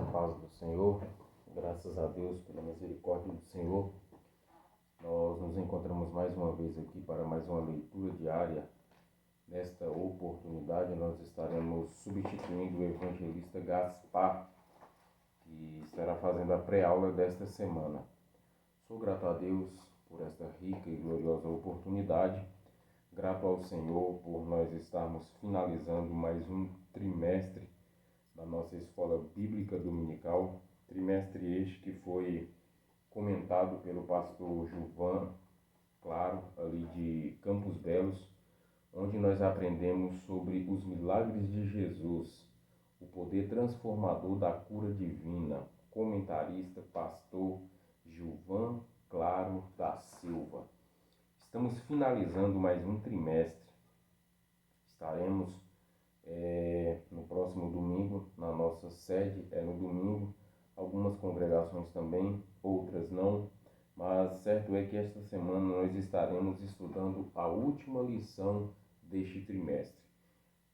a paz do Senhor, graças a Deus pela misericórdia do Senhor. Nós nos encontramos mais uma vez aqui para mais uma leitura diária. Nesta oportunidade nós estaremos substituindo o evangelista Gaspar, que estará fazendo a pré-aula desta semana. Sou grato a Deus por esta rica e gloriosa oportunidade. Grato ao Senhor por nós estarmos finalizando mais um trimestre da nossa escola bíblica dominical, trimestre este que foi comentado pelo pastor Gilvan, claro, ali de Campos Belos, onde nós aprendemos sobre os milagres de Jesus, o poder transformador da cura divina. Comentarista, pastor Gilvan Claro da Silva. Estamos finalizando mais um trimestre. Estaremos no próximo domingo, na nossa sede, no domingo. Algumas congregações também, outras não. Mas certo é que esta semana nós estaremos estudando a última lição deste trimestre.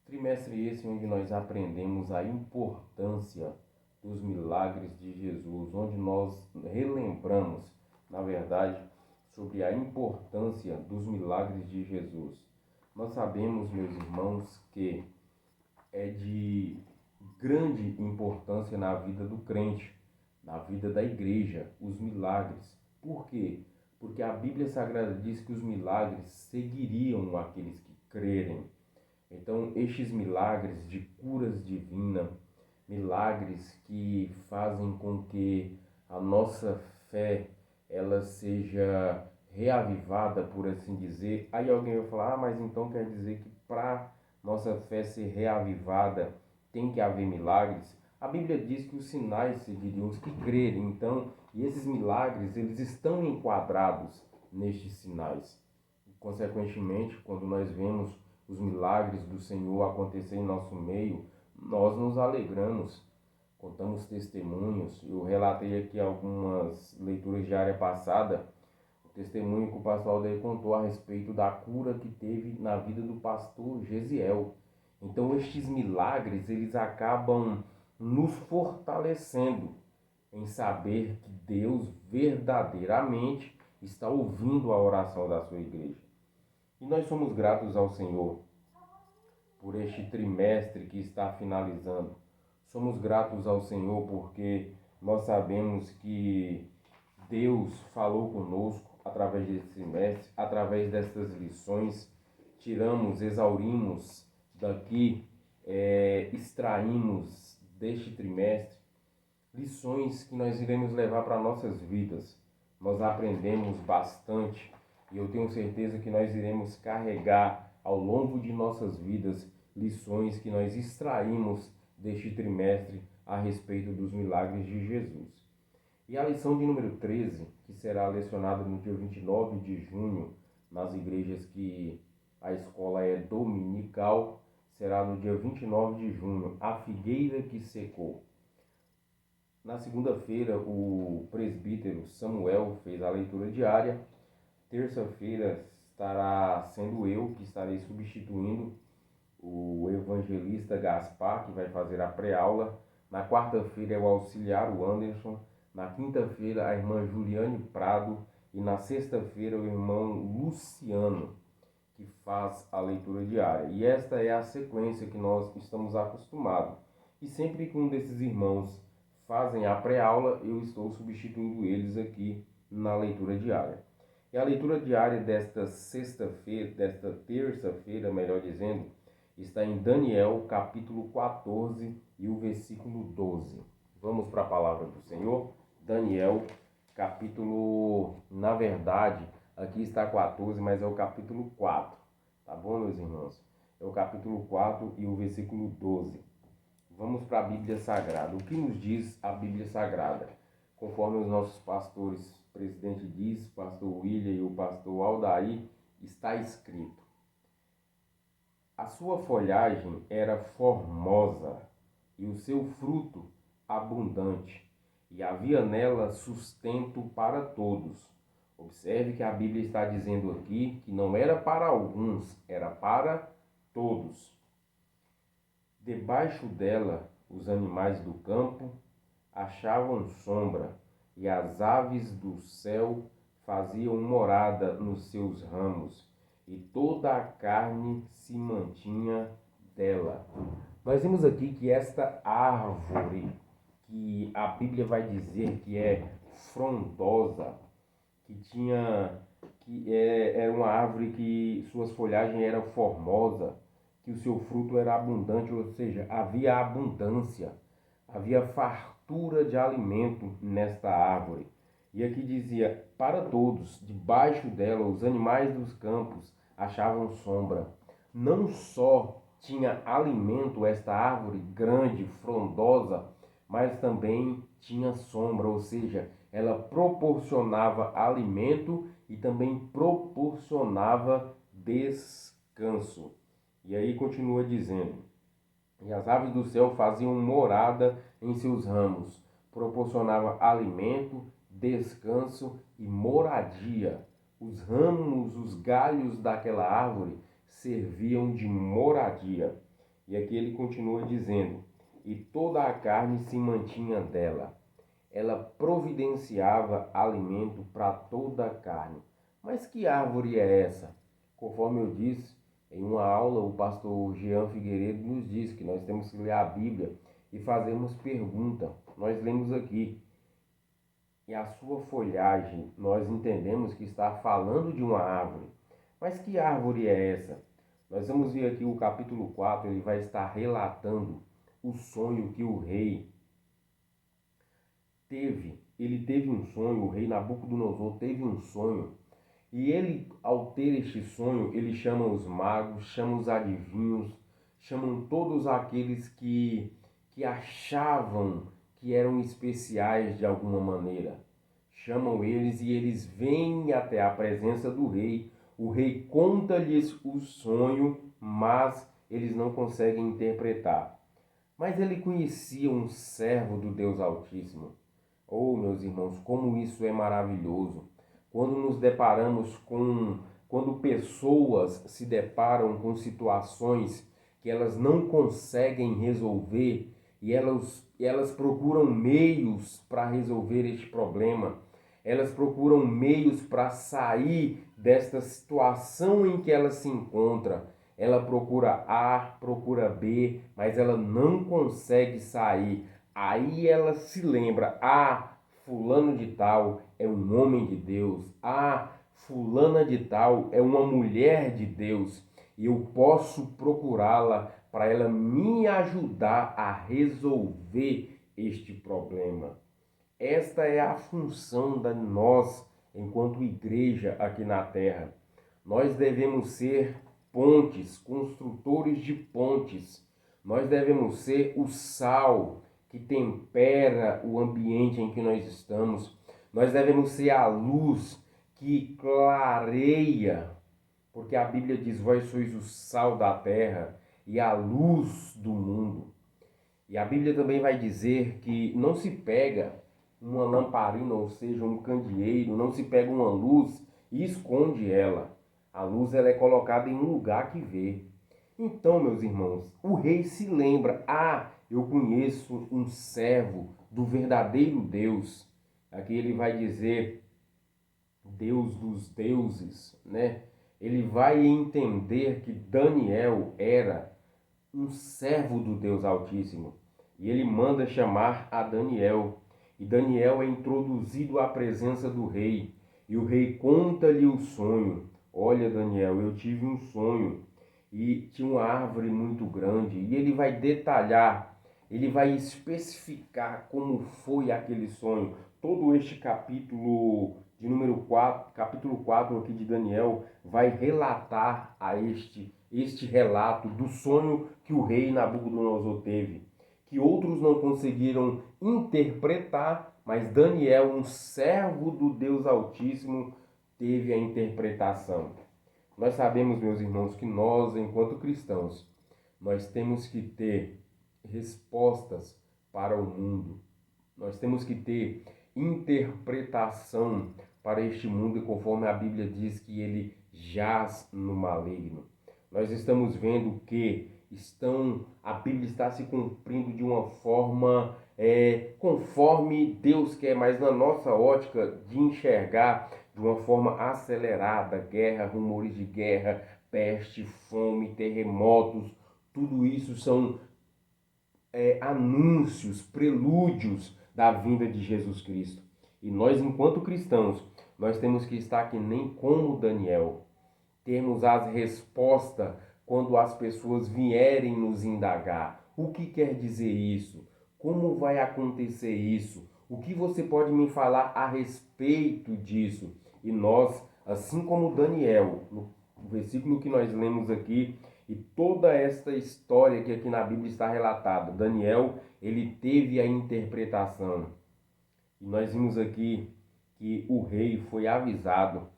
Trimestre esse onde nós aprendemos a importância dos milagres de Jesus, onde nós relembramos, na verdade, sobre a importância dos milagres de Jesus. Nós sabemos, meus irmãos, que é de grande importância na vida do crente, na vida da igreja, os milagres. Por quê? Porque a Bíblia Sagrada diz que os milagres seguiriam aqueles que crerem. Então, estes milagres de curas divinas, milagres que fazem com que a nossa fé ela seja reavivada, por assim dizer. Aí alguém vai falar, mas então quer dizer que para nossa fé ser reavivada tem que haver milagres? A Bíblia diz que os sinais seguiriam os que crerem. Então, e esses milagres, eles estão enquadrados nestes sinais. Consequentemente, quando nós vemos os milagres do Senhor acontecer em nosso meio, nós nos alegramos, contamos testemunhos. Eu relatei aqui algumas leituras de área passada, o testemunho que o pastor Aldair contou a respeito da cura que teve na vida do pastor Gesiel. Então, estes milagres, eles acabam nos fortalecendo em saber que Deus verdadeiramente está ouvindo a oração da sua igreja. E nós somos gratos ao Senhor por este trimestre que está finalizando. Somos gratos ao Senhor porque nós sabemos que Deus falou conosco através desse trimestre, através destas lições. Tiramos, exaurimos daqui, extraímos deste trimestre lições que nós iremos levar para nossas vidas. Nós aprendemos bastante e eu tenho certeza que nós iremos carregar ao longo de nossas vidas lições que nós extraímos deste trimestre a respeito dos milagres de Jesus. E a lição de número 13, que será lecionada no dia 29 de junho, nas igrejas que a escola é dominical, será no dia 29 de junho, a figueira que secou. Na segunda-feira, o presbítero Samuel fez a leitura diária. Terça-feira estará sendo eu que estarei substituindo o evangelista Gaspar, que vai fazer a pré-aula. Na quarta-feira é o auxiliar, o Anderson. Na quinta-feira, a irmã Juliane Prado. E na sexta-feira, o irmão Luciano, que faz a leitura diária. E esta é a sequência que nós estamos acostumados. E sempre que um desses irmãos fazem a pré-aula, eu estou substituindo eles aqui na leitura diária. E a leitura diária desta sexta-feira, desta terça-feira, melhor dizendo, está em Daniel, capítulo 14 e o versículo 12. Vamos para a palavra do Senhor. Daniel, capítulo, na verdade, aqui está 14, mas é o capítulo 4. Tá bom, meus irmãos? É o capítulo 4 e o versículo 12. Vamos para a Bíblia Sagrada. O que nos diz a Bíblia Sagrada? Conforme os nossos pastores, o presidente diz, o pastor William e o pastor Aldair, está escrito: a sua folhagem era formosa e o seu fruto abundante, e havia nela sustento para todos. Observe que a Bíblia está dizendo aqui que não era para alguns, era para todos. Debaixo dela, os animais do campo achavam sombra, e as aves do céu faziam morada nos seus ramos, e toda a carne se mantinha dela. Nós vemos aqui que esta árvore, que a Bíblia vai dizer que é frondosa, era uma árvore que suas folhagens eram formosas, que o seu fruto era abundante, ou seja, havia abundância, havia fartura de alimento nesta árvore. E aqui dizia, para todos, debaixo dela, os animais dos campos achavam sombra. Não só tinha alimento esta árvore grande, frondosa, mas também tinha sombra, ou seja, ela proporcionava alimento e também proporcionava descanso. E aí continua dizendo, e as aves do céu faziam morada em seus ramos, proporcionava alimento, descanso e moradia. Os ramos, os galhos daquela árvore serviam de moradia. E aqui ele continua dizendo, e toda a carne se mantinha dela. Ela providenciava alimento para toda a carne. Mas que árvore é essa? Conforme eu disse, em uma aula, o pastor Jean Figueiredo nos disse que nós temos que ler a Bíblia e fazermos pergunta. Nós lemos aqui, e a sua folhagem, nós entendemos que está falando de uma árvore. Mas que árvore é essa? Nós vamos ver aqui o capítulo 4, ele vai estar relatando o sonho que o rei teve. Ele teve um sonho, o rei Nabucodonosor teve um sonho. E ele, ao ter este sonho, ele chama os magos, chama os adivinhos, chamam todos aqueles que achavam que eram especiais de alguma maneira. Chamam eles e eles vêm até a presença do rei. O rei conta-lhes o sonho, mas eles não conseguem interpretar. Mas ele conhecia um servo do Deus Altíssimo. Oh, meus irmãos, como isso é maravilhoso. Quando nos deparamos quando pessoas se deparam com situações que elas não conseguem resolver e elas procuram meios para resolver este problema. Elas procuram meios para sair desta situação em que ela se encontra. Ela procura A, procura B, mas ela não consegue sair. Aí ela se lembra, fulano de tal é um homem de Deus. Fulana de tal é uma mulher de Deus. E eu posso procurá-la para ela me ajudar a resolver este problema. Esta é a função de nós, enquanto igreja aqui na terra. Nós devemos ser pontes, construtores de pontes. Nós devemos ser o sal que tempera o ambiente em que nós estamos. Nós devemos ser a luz que clareia, porque a Bíblia diz, vós sois o sal da terra e a luz do mundo. E a Bíblia também vai dizer que não se pega uma lamparina, ou seja, um candeeiro, não se pega uma luz e esconde ela. A luz ela é colocada em um lugar que vê. Então, meus irmãos, o rei se lembra, eu conheço um servo do verdadeiro Deus. Aqui ele vai dizer, Deus dos deuses, né? Ele vai entender que Daniel era um servo do Deus Altíssimo. E ele manda chamar a Daniel. E Daniel é introduzido à presença do rei. E o rei conta-lhe o sonho. Olha, Daniel, eu tive um sonho. E tinha uma árvore muito grande. E ele vai detalhar, ele vai especificar como foi aquele sonho. Todo este capítulo de número 4, capítulo 4 aqui de Daniel, vai relatar a este relato do sonho que o rei Nabucodonosor teve, que outros não conseguiram interpretar, mas Daniel, um servo do Deus Altíssimo, teve a interpretação. Nós sabemos, meus irmãos, que nós, enquanto cristãos, nós temos que ter respostas para o mundo. Nós temos que ter interpretação para este mundo, conforme a Bíblia diz que ele jaz no maligno. Nós estamos vendo que a Bíblia está se cumprindo de uma forma conforme Deus quer, mas na nossa ótica de enxergar de uma forma acelerada, guerra, rumores de guerra, peste, fome, terremotos, tudo isso são anúncios, prelúdios da vinda de Jesus Cristo. E nós, enquanto cristãos, nós temos que estar que nem como Daniel, termos as respostas quando as pessoas vierem nos indagar. O que quer dizer isso? Como vai acontecer isso? O que você pode me falar a respeito disso? E nós, assim como Daniel, no versículo que nós lemos aqui, e toda esta história que aqui na Bíblia está relatada, Daniel, ele teve a interpretação. E nós vimos aqui que o rei foi avisado.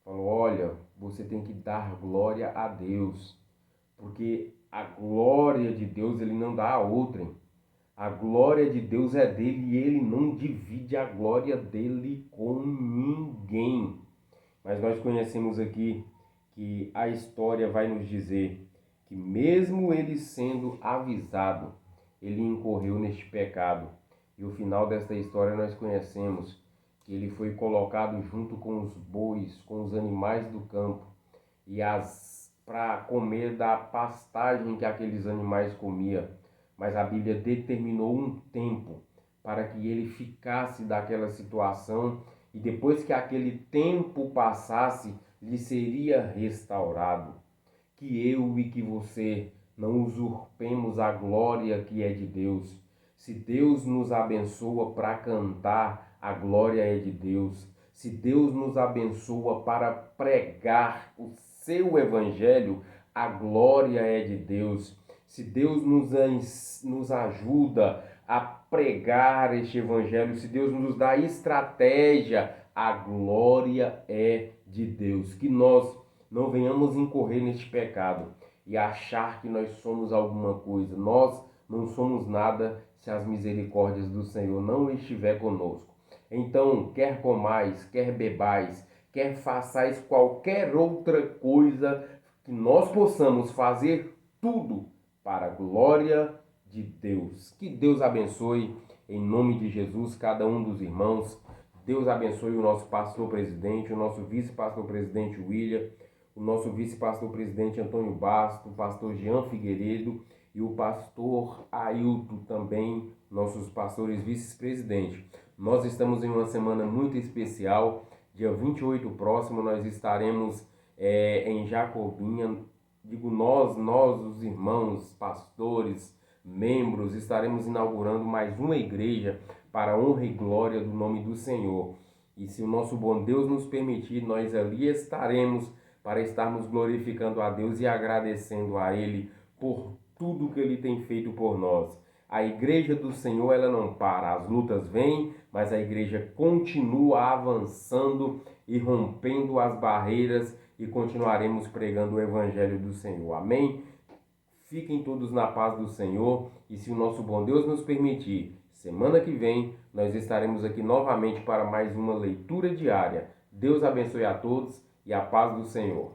Falou, olha, você tem que dar glória a Deus, porque a glória de Deus ele não dá a outrem. A glória de Deus é dele e ele não divide a glória dele com ninguém. Mas nós conhecemos aqui que a história vai nos dizer que mesmo ele sendo avisado, ele incorreu neste pecado. E o final desta história nós conhecemos que ele foi colocado junto com os bois, com os animais do campo, e para comer da pastagem que aqueles animais comiam. Mas a Bíblia determinou um tempo para que ele ficasse daquela situação, e depois que aquele tempo passasse, lhe seria restaurado. Que eu e que você não usurpemos a glória que é de Deus. Se Deus nos abençoa para cantar, a glória é de Deus. Se Deus nos abençoa para pregar o seu evangelho, a glória é de Deus. Se Deus nos ajuda a pregar este evangelho, se Deus nos dá estratégia, a glória é de Deus. Que nós não venhamos incorrer neste pecado e achar que nós somos alguma coisa. Nós não somos nada se as misericórdias do Senhor não estiver conosco. Então, quer comais, quer bebais, quer façais qualquer outra coisa, que nós possamos fazer tudo para a glória de Deus. Que Deus abençoe, em nome de Jesus, cada um dos irmãos. Deus abençoe o nosso pastor-presidente, o nosso vice-pastor-presidente William, o nosso vice-pastor-presidente Antônio Basto, o pastor Jean Figueiredo e o pastor Ailton também, nossos pastores vice-presidentes. Nós estamos em uma semana muito especial, dia 28 próximo, nós estaremos em Jacobinha. Digo nós, os irmãos, pastores, membros, estaremos inaugurando mais uma igreja para a honra e glória do nome do Senhor. E se o nosso bom Deus nos permitir, nós ali estaremos para estarmos glorificando a Deus e agradecendo a Ele por tudo que Ele tem feito por nós. A igreja do Senhor, ela não para, as lutas vêm, mas a igreja continua avançando e rompendo as barreiras e continuaremos pregando o evangelho do Senhor. Amém? Fiquem todos na paz do Senhor e se o nosso bom Deus nos permitir, semana que vem nós estaremos aqui novamente para mais uma leitura diária. Deus abençoe a todos e a paz do Senhor.